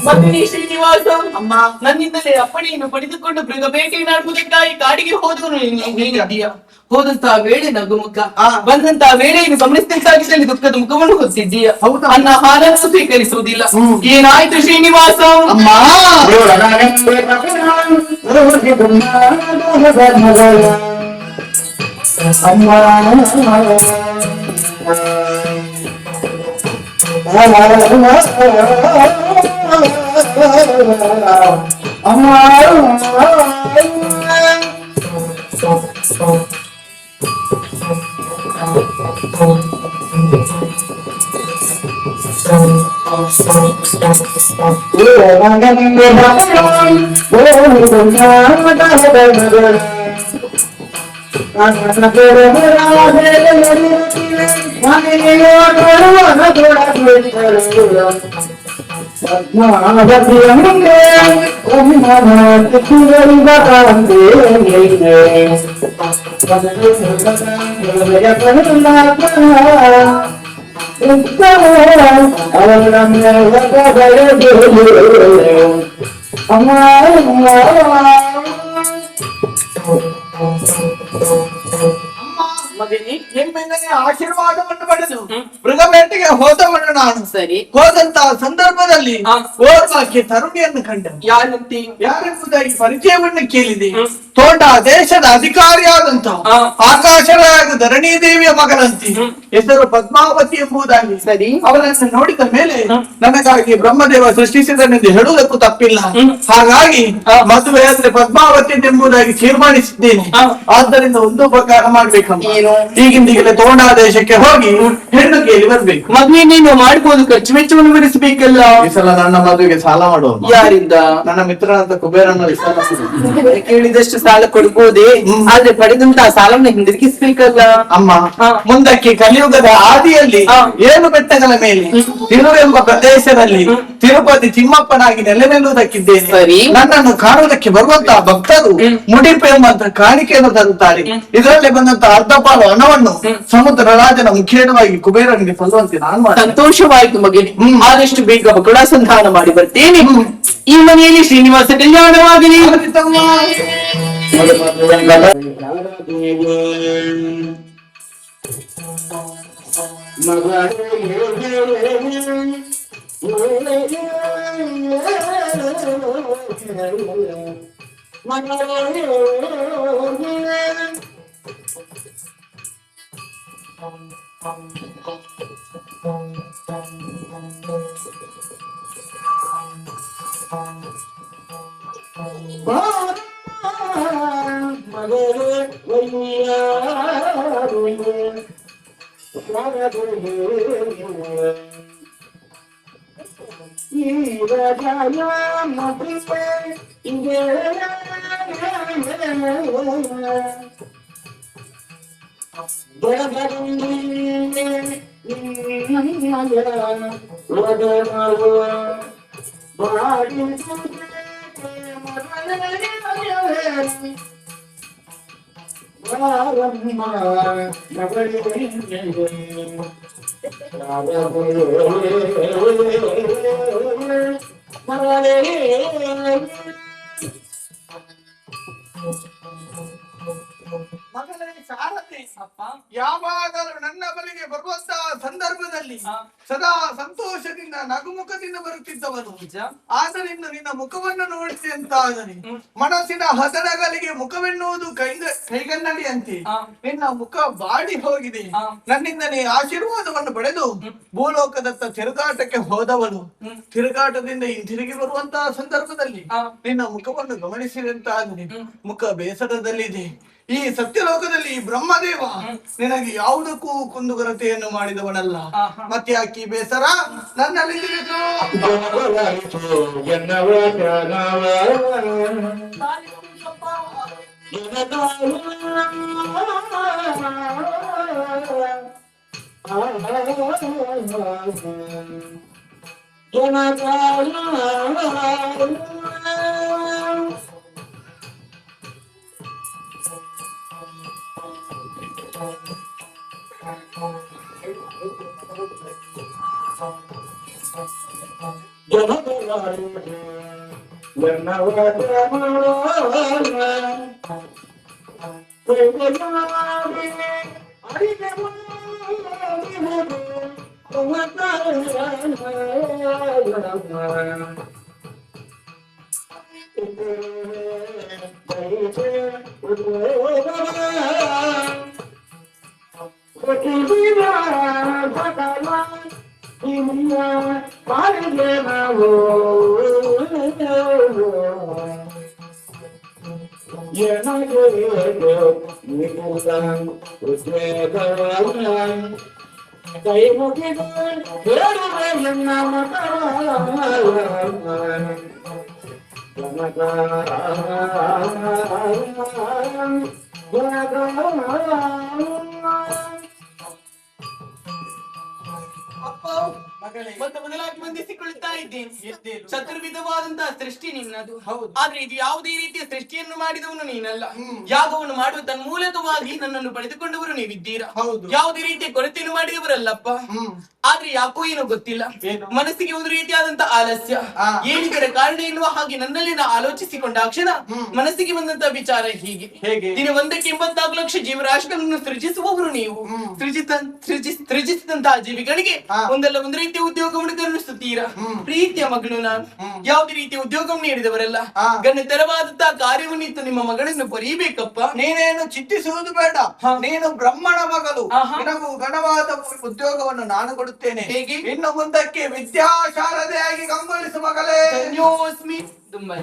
ಮಗನೇ ಶ್ರೀನಿವಾಸ, ಅಮ್ಮ ನನ್ನಿಂದಲೇ ಅಪ್ಪಣೆಯನ್ನು ಪಡೆದುಕೊಂಡು ಮೃಗ ಬೇಟೆಯಾಡುವುದಕ್ಕಾಗಿ ಕಾಡಿಗೆ ಹೋದವನು ನೀನಿದ್ದೀಯ. ಹೋದಂತಹ ವೇಳೆ ನಗುಮುಖ, ಬಂದಂತಹ ವೇಳೆಯನ್ನು ಗಮನಿಸಿದಂತಾಗಿದ್ದಲ್ಲಿ ದುಃಖದ ಮುಖವನ್ನು ಹೊತ್ತಿದ್ದೀಯ. ಅನ್ನ ಹಾರನ್ನು ಸ್ವೀಕರಿಸುವುದಿಲ್ಲ. ಏನಾಯ್ತು ಶ್ರೀನಿವಾಸ? ಅಮ್ಮ ಮಗನೇ, ನಿಮ್ಮಿಂದಲೇ ಆಶೀರ್ವಾದವನ್ನು ಪಡೆದು ಮೃಗಬೇಟೆಗೆ ಹೋದವನು ನಾನು. ಸರಿ, ಹೋದಂತಹ ಸಂದರ್ಭದಲ್ಲಿ ಓರ್ವಾಕ್ಕೆ ತರುಣಿಯನ್ನು ಕಂಡ. ಯಾರೆಂಬುದಾಗಿ ಪರಿಚಯವನ್ನು ಕೇಳಿದೆ. ತೋಟ ದೇಶದ ಅಧಿಕಾರಿಯಾದಂತಹ ಆಕಾಶರಾಗ ಧರಣಿ ದೇವಿಯ ಮಗಳಂತೆ, ಹೆಸರು ಪದ್ಮಾವತಿ ಎಂಬುದಾಗಿ. ಸರಿ, ಅವಳನ್ನು ನೋಡಿದ ಮೇಲೆ ನನಗಾಗಿ ಬ್ರಹ್ಮದೇವ ಸೃಷ್ಟಿಸಿದನೆಂದು ಹೇಳುವುದಕ್ಕೂ ತಪ್ಪಿಲ್ಲ. ಹಾಗಾಗಿ ಮದುವೆ ಅಂದ್ರೆ ಪದ್ಮಾವತಿ ಎಂಬುದಾಗಿ ತೀರ್ಮಾನಿಸಿದ್ದೇನೆ. ಆದ್ದರಿಂದ ಒಂದು ಉಪಕಾರ ಮಾಡ್ಬೇಕಮ್ಮ. ಈಗಿಂದೀಗಲೇ ತೋಟ ದೇಶಕ್ಕೆ ಹೋಗಿ ಹೆಣ್ಣು ಕೇಳಿ ಬರ್ಬೇಕು. ಮದುವೆ ನೀನು ಮಾಡ್ಬೋದು, ಖರ್ಚು ವೆಚ್ಚವನ್ನು ಭರಿಸಬೇಕಲ್ಲ. ಈ ಸಲ ನನ್ನ ಮದುವೆಗೆ ಸಾಲ ಮಾಡುವ. ಯಾರಿಂದ? ನನ್ನ ಮಿತ್ರನಾದ ಕುಬೇರನಲ್ಲಿ ಸಾಲ ಕೇಳಿದಷ್ಟು ಸಾಲ ಕೊಡ್ಬೋದೇ, ಆದ್ರೆ ಪಡೆದಂತಹ ಸಾಲವನ್ನು ಹಿಂದಿರುಗಿಸ್ಬೇಕಲ್ಲ. ಅಮ್ಮ, ಮುಂದಕ್ಕೆ ಕಲಿಯುಗದ ಆದಿಯಲ್ಲಿ ಏನು ಬೆಟ್ಟಗಳ ಮೇಲೆ ತಿರು ಎಂಬ ಪ್ರದೇಶದಲ್ಲಿ ತಿರುಪತಿ ತಿಮ್ಮಪ್ಪನಾಗಿ ನೆಲೆ ನಿಲ್ಲುವುದಕ್ಕಿದ್ದೇನೆ. ಸರಿ, ನನ್ನನ್ನು ಕಾಣುವುದಕ್ಕೆ ಬರುವಂತಹ ಭಕ್ತರು ಮುಡಿಪು ಎಂಬಂತ ಕಾಣಿಕೆಯನ್ನು ತರುತ್ತಾರೆ. ಇದರಲ್ಲಿ ಬಂದಂತಹ ಅರ್ಧ ಪಾಲು ಹಣವನ್ನು ಸಮುದ್ರ ರಾಜನ ಮುಖೇನವಾಗಿ ಕುಬೇರನಿಗೆ ಸಲ್ಲುವಂತೆ ನಾನು ಸಂತೋಷವಾಯಿತು ಮಗನೇ. ಆದಷ್ಟು ಬೇಗ ಮಕ್ಕಳ ಸಂಧಾನ ಮಾಡಿ ಬರ್ತೇನೆ. ಈ ಮನೆಯಲ್ಲಿ ಶ್ರೀನಿವಾಸ ಕಲ್ಯಾಣವಾಗಲಿ. ಯಾವಾಗಲೂ ನನ್ನ ಬಳಿಗೆ ಬರುವಂತಹ ಸಂದರ್ಭದಲ್ಲಿ ಸದಾ ಸಂತೋಷದಿಂದ ನಗುಮುಖದಿಂದ ಬರುತ್ತಿದ್ದವನು. ಆದ್ದರಿಂದ ನಿನ್ನ ಮುಖವನ್ನು ನೋಡಿದೆ ಅಂತ ಆದರೆ ಮನಸ್ಸಿನ ಹಸನಗಳಿಗೆ ಮುಖವೆನ್ನುವುದು ಕೈಗನ್ನಡಿಯಂತೆ ನಿನ್ನ ಮುಖ ಬಾಡಿ ಹೋಗಿದೆ. ನನ್ನಿಂದಲೇ ಆಶೀರ್ವಾದವನ್ನು ಪಡೆದು ಭೂಲೋಕದತ್ತ ತಿರುಗಾಟಕ್ಕೆ ಹೋದವನು ತಿರುಗಾಟದಿಂದ ಹಿಂತಿರುಗಿ ಬರುವಂತಹ ಸಂದರ್ಭದಲ್ಲಿ ನಿನ್ನ ಮುಖವನ್ನು ಗಮನಿಸಿದಂತಾದರೆ ಮುಖ ಬೇಸರದಲ್ಲಿದೆ. ಈ ಸತ್ಯಲೋಕದಲ್ಲಿ ಈ ಬ್ರಹ್ಮದೇವ ನಿನಗೆ ಯಾವುದಕ್ಕೂ ಕುಂದುಕೊರತೆಯನ್ನು ಮಾಡಿದವನಲ್ಲ. ಮತ್ತೆ ಯಾಕಿ ಬೇಸರ ನನ್ನಲ್ಲಿ ತಿಳಿದು ಮೊದಲಾಗಿ ಬಂಧಿಸಿಕೊಳ್ಳುತ್ತಾ ಇದ್ದೇನೆ. ಚತುರ್ವಿಧವಾದಂತಹ ಸೃಷ್ಟಿ ನಿನ್ನದು. ಆದ್ರೆ ಇದು ಯಾವುದೇ ರೀತಿಯ ಸೃಷ್ಟಿಯನ್ನು ಮಾಡಿದವನು ನೀನಲ್ಲ. ಯಾಗವನ್ನು ಮಾಡುವ ತನ್ಮೂಲಕವಾಗಿ ನನ್ನನ್ನು ಪಡೆದುಕೊಂಡವರು ನೀವಿದ್ದೀರಾ. ಯಾವುದೇ ರೀತಿಯ ಕೊರತೆಯನ್ನು ಮಾಡಿದವರಲ್ಲಪ್ಪ. ಆದ್ರೆ ಯಾಕೋ ಏನೋ ಗೊತ್ತಿಲ್ಲ, ಮನಸ್ಸಿಗೆ ಒಂದು ರೀತಿಯಾದಂತಹ ಆಲಸ್ಯ, ಏನಿದರ ಕಾರಣ ಎನ್ನುವ ಹಾಗೆ ನನ್ನಲ್ಲಿ ನಾ ಆಲೋಚಿಸಿಕೊಂಡಾಕ್ಷಣ ಮನಸ್ಸಿಗೆ ಬಂದಂತಹ ವಿಚಾರ ಹೀಗೆ. ದಿನ 184 ಲಕ್ಷ ಜೀವರಾಶಿಗಳನ್ನು ಸೃಜಿಸುವವರು ನೀವು. ಸೃಜಿಸಿದಂತಹ ಜೀವಿಗಳಿಗೆ ಒಂದಲ್ಲ ಒಂದು ರೀತಿಯ ಉದ್ಯೋಗವನ್ನು ಕರುಣಿಸುತ್ತೀರಾ. ಪ್ರೀತಿಯ ಮಗಳು ನಾನು. ಯಾವುದೇ ರೀತಿಯ ಉದ್ಯೋಗವನ್ನು ನೀಡಿದವರಲ್ಲ. ಘನತರವಾದಂತಹ ಕಾರ್ಯವನ್ನಿತ್ತು ನಿಮ್ಮ ಮಗಳನ್ನು ಪರೀಬೇಕಪ್ಪ. ನೀನೇನು ಚಿಂತಿಸುವುದು ಬೇಡ. ನೀನು ಬ್ರಹ್ಮಣ ಮಗಳು. ನಿನಗೂ ಘನವಾದ ಉದ್ಯೋಗವನ್ನು ನಾನು ಕೊಡುತ್ತೇನೆ. ಹೇಗೆ? ಇನ್ನು ಮುಂದಕ್ಕೆ ವಿದ್ಯಾಶಾರದೆಯಾಗಿ ಕಂಗೊಳಿಸು ಮಗಳೇ. ಧನ್ಯೋಸ್ಮಿ. ತುಂಬಾ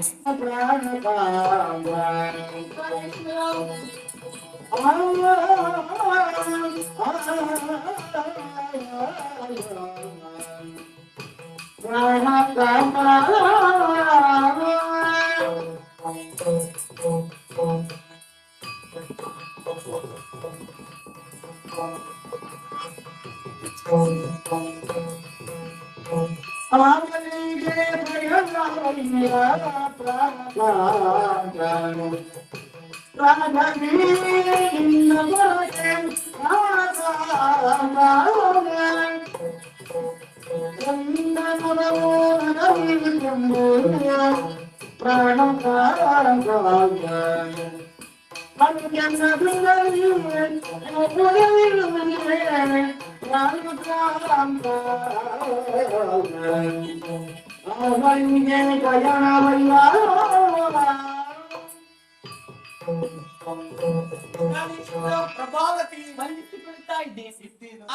ಪ್ರಭಾವತಿ ಬಂಧಿಸಿಕೊಳ್ತಾ ಇದ್ದೇನೆ.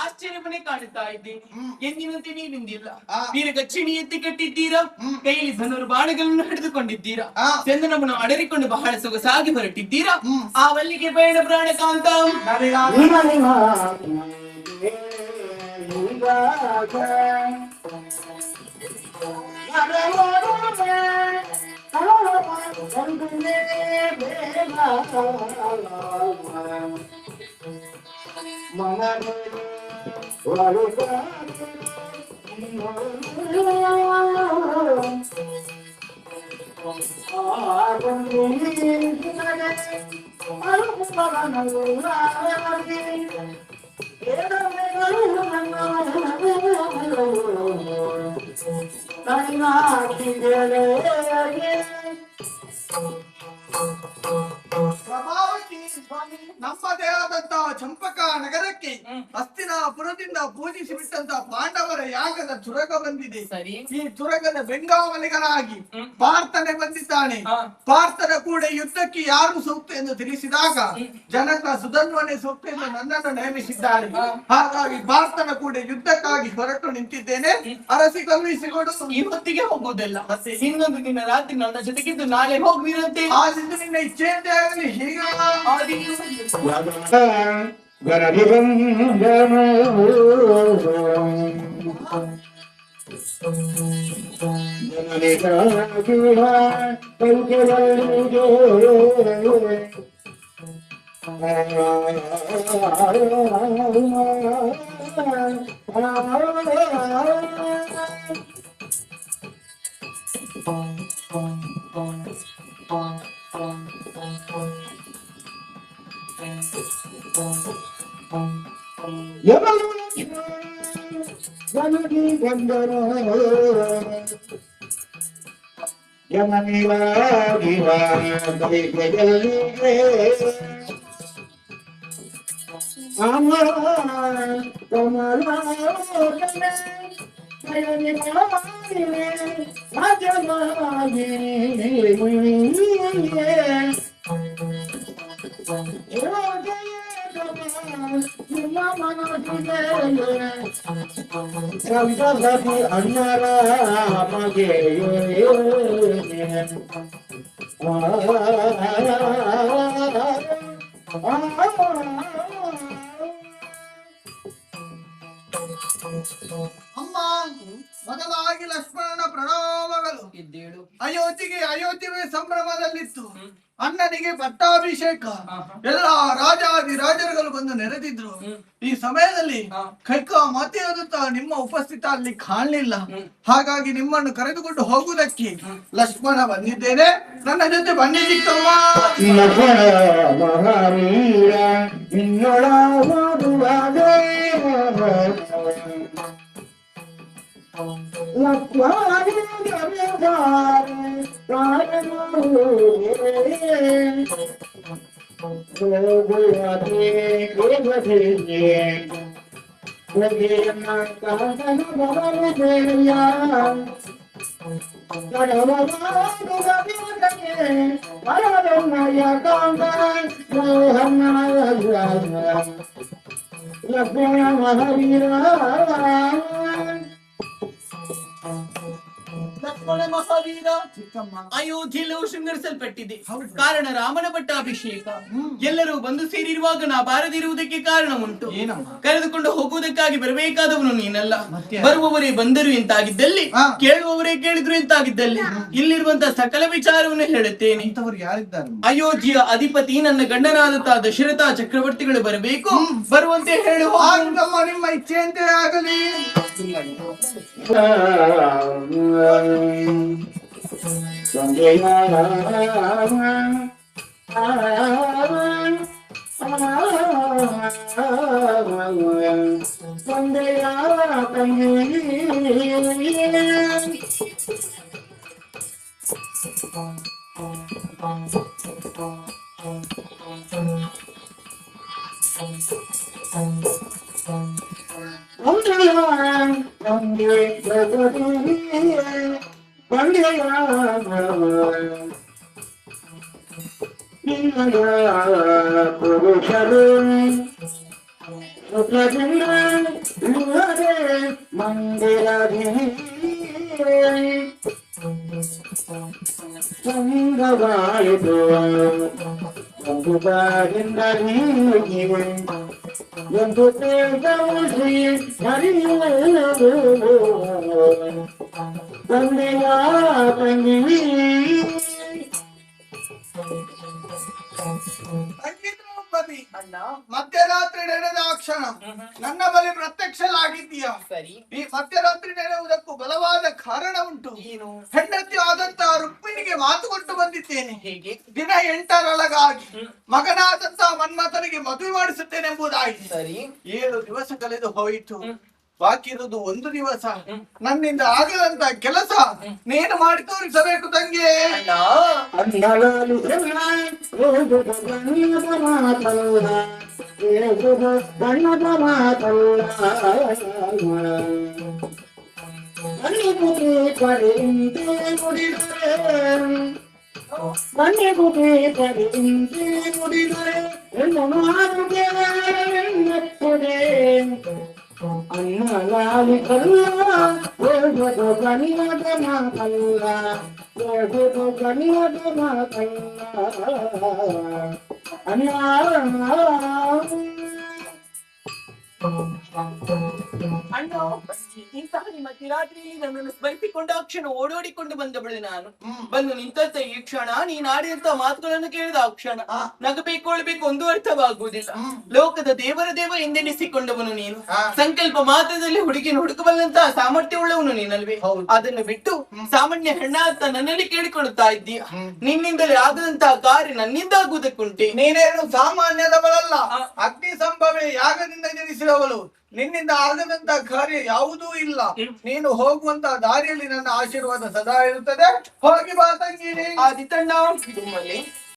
ಆಶ್ಚರ್ಯವನ್ನೇ ಕಾಣುತ್ತಾ ಇದ್ದೇನೆ. ಎಂದಿನಂತೆ ನೀವಿಂದಿಲ್ಲ. ವೀರಗಚ್ಚಿಣಿ ಎತ್ತಿ ಕಟ್ಟಿದ್ದೀರಾ, ಕೈಯಲ್ಲಿ ಧನುರ್ ಬಾಣಗಳನ್ನು ಹಿಡಿದುಕೊಂಡಿದ್ದೀರಾ, ಚಂದನವನ್ನು ಅಡರಿಕೊಂಡು ಬಹಳ ಸೊಗಸಾಗಿ ಹೊರಟಿದ್ದೀರಾ. ಆ ವಲ್ಲಿಗೆ ಬೇಡ ಪ್ರಾಣಕಾಂತ. ಪ್ರಭಾವತಿ ನಮ್ಮದೇ ಆದಂತಹ ಚಂಪಕ ನಗರಕ್ಕೆ ಹಸ್ತಿನಾಪುರದಿಂದ ಪೂಜಿಸಿ ಬಿಟ್ಟಂತ ಪಾಂಡವರ ಯಾಗದ ತುರಗ ಬಂದಿದೆ. ಸರಿ. ಈ ತುರಗದ ಬೆಂಗಾವಲಿಗನಾಗಿ ಪಾರ್ಥನೆ ಬಂದಿದ್ದಾನೆ. ಪಾರ್ಥನ ಕೂಡ ಯುದ್ಧಕ್ಕೆ ಯಾರು ಸೂಕ್ತ ಎಂದು ತಿಳಿಸಿದಾಗ ಜನಕ ಸುಧನ್ವನೇ ಸೂಕ್ತ ಎಂದು ನನ್ನನ್ನು ನೇಮಿಸಿದ್ದಾರೆ. ಹಾಗಾಗಿ ಪಾರ್ಥನ ಕೂಡ ಯುದ್ಧಕ್ಕಾಗಿ ಹೊರಟು ನಿಂತಿದ್ದೇನೆ. ಅರಸಿ ಕಳುಹಿಸಿಕೊಡು. ಇವತ್ತಿಗೆ ಹೋಗುವುದಿಲ್ಲ, ಇನ್ನೊಂದು ದಿನ ರಾತ್ರಿ ನನ್ನ ಜೊತೆಗಿದ್ದು ನಾಳೆ ಹೋಗುವಿರಂತೆ. ಆದಿದ್ದು ನಿನ್ನ ಇಚ್ಛೆಯಂತೆ ಆಗಲಿ. ಹೀಗೆ ಅಮ್ಮ, ಮೊದಲಾಗಿ ಲಕ್ಷ್ಮಣನ ಪ್ರಣಾಮಗಳು. ಅಯೋಧ್ಯೆ ಸಂಭ್ರಮದಲ್ಲಿತ್ತು. ಅಣ್ಣನಿಗೆ ಪಟ್ಟಾಭಿಷೇಕ. ಎಲ್ಲ ರಾಜರುಗಳು ಬಂದು ನೆರೆದಿದ್ರು. ಈ ಸಮಯದಲ್ಲಿ ಕೈಕ ಮಾತೆಯಾದಂತ ನಿಮ್ಮ ಉಪಸ್ಥಿತ ಅಲ್ಲಿ ಕಾಣಲಿಲ್ಲ. ಹಾಗಾಗಿ ನಿಮ್ಮನ್ನು ಕರೆದುಕೊಂಡು ಹೋಗುವುದಕ್ಕೆ ಲಕ್ಷ್ಮಣ ಬಂದಿದ್ದೇನೆ. ನನ್ನ ಜೊತೆ ಬನ್ನಿ ಚಿಕ್ಕಮ್ಮ. ಲಕ್ಷ್ಮಣ ಮಹಾವೀರ, ಅಯೋಧ್ಯೆಯಲ್ಲೂ ಶೃಂಗರಿಸಲ್ಪಟ್ಟಿದೆ. ಕಾರಣ ರಾಮನ ಪಟ್ಟಾಭಿಷೇಕ. ಎಲ್ಲರೂ ಬಂದು ಸೇರಿರುವಾಗ ನಾ ಬಾರದಿರುವುದಕ್ಕೆ ಕಾರಣ ಉಂಟು. ಕರೆದುಕೊಂಡು ಹೋಗುವುದಕ್ಕಾಗಿ ಬರಬೇಕಾದವನು ನೀನಲ್ಲ. ಬರುವವರೇ ಬಂದರು ಎಂತಾಗಿದ್ದಲ್ಲಿ, ಕೇಳುವವರೇ ಕೇಳಿದ್ರು ಎಂತಾಗಿದ್ದಲ್ಲಿ, ಇಲ್ಲಿರುವಂತಹ ಸಕಲ ವಿಚಾರವನ್ನು ಹೇಳುತ್ತೇನೆ. ಅಯೋಧ್ಯೆಯ ಅಧಿಪತಿ ನನ್ನ ಗಂಡನಾದಂತಹ ದಶರಥ ಚಕ್ರವರ್ತಿಗಳು ಬರಬೇಕು. ಬರುವಂತೆ ಹೇಳು. ನಿಮ್ಮ ಇಚ್ಛೆಯಂತೆ ಆಗಲಿ. ಮಧ್ಯರಾತ್ರಿ ನಡೆದ ಕ್ಷಣ ನನ್ನ ಬಳಿ ಪ್ರತ್ಯಕ್ಷಲಾಗಿದ್ದೀಯಾ? ಸರಿ. ಈ ಮಧ್ಯರಾತ್ರಿ ನಡೆಯುವುದಕ್ಕೂ ಬಲವಾದ ಕಾರಣ ಉಂಟು. ಏನು? ಹೆಂಡತಿ ಆದಂತಹ ರುಕ್ಮಿಣಿಗೆ ಮಾತು ಕೊಟ್ಟು ಬಂದಿದ್ದೇನೆ. ಹೇಗೆ? ದಿನ 8ರೊಳಗಾಗಿ ಮಗನಾದಂತಹ ಮನ್ಮಥನಿಗೆ ಮದುವೆ ಮಾಡಿಸುತ್ತೇನೆ ಎಂಬುದಾಗಿ. ಸರಿ. 7 ದಿವಸ ಕಳೆದು ಹೋಯಿತು. ಬಾಕಿ ಇರುವುದು ಒಂದು ದಿವಸ. ನನ್ನಿಂದ ಆಗದಂತ ಕೆಲಸ ನೀನು ಮಾಡಿ ತೋರಿಸಬೇಕು ತಂಗಿ. ಅನ್ನಲಾಲಿ ಕಲ್ಲ ಗಣಿಯದ ಮಾತಲ್ಲ ಗಣಿಯದ ಮಾತಲ್ಲ ಅನ್ನ ಅಣ್ಣ, ಇಂತಹ ನಿಮ್ಮ ಕಿರಾತ್ರಿಯಲ್ಲಿ ನನ್ನನ್ನು ಸ್ಮರಿಸಿಕೊಂಡ ಕ್ಷಣ ಓಡೋಡಿಕೊಂಡು ಬಂದವಳು ನಾನು. ಬಂದು ನಿಂತ ಈ ಕ್ಷಣ ನೀನ್ ಆಡಿದಂತ ಮಾತುಗಳನ್ನು ಕೇಳಿದ ಆ ಕ್ಷಣ ನಗಬೇಕು ಅಳ್ಬೇಕು ಒಂದು ಅರ್ಥವಾಗುವುದಿಲ್ಲ. ಲೋಕದ ದೇವರ ದೇವ ಎಂದೆನಿಸಿಕೊಂಡವನು ನೀನು. ಸಂಕಲ್ಪ ಮಾತ್ರದಲ್ಲಿ ಹುಡುಗಿನ ಹುಡುಕಬಲ್ಲಂತಹ ಸಾಮರ್ಥ್ಯ ಉಳ್ಳವನು ನೀನಲ್ವೇ? ಅದನ್ನು ಬಿಟ್ಟು ಸಾಮಾನ್ಯ ಹೆಣ್ಣ ಅಂತ ನನ್ನಲ್ಲಿ ಕೇಳಿಕೊಳ್ಳುತ್ತಾ ಇದ್ದೀಯ. ನಿನ್ನಿಂದಲೇ ಆಗದಂತಹ ಕಾರ್ಯ ನನ್ನಿಂದ ಆಗುವುದಕ್ಕುಂಟೆ. ನೀನೇನು ಸಾಮಾನ್ಯದವಳಲ್ಲ, ಅಗ್ನಿ ಸಂಭವೇ ಯಾಗದಿಂದ ಜನಿಸಿದವಳು. ನಿನ್ನಿಂದ ಆಗದಂತ ಕಾರ್ಯ ಯಾವುದೂ ಇಲ್ಲ. ನೀನು ಹೋಗುವಂತ ದಾರಿಯಲ್ಲಿ ನನ್ನ ಆಶೀರ್ವಾದ ಸದಾ ಇರುತ್ತದೆ. ಹೋಗಿ ಬಾ ತಂಗಿ. ಆದಿತಣ್ಣ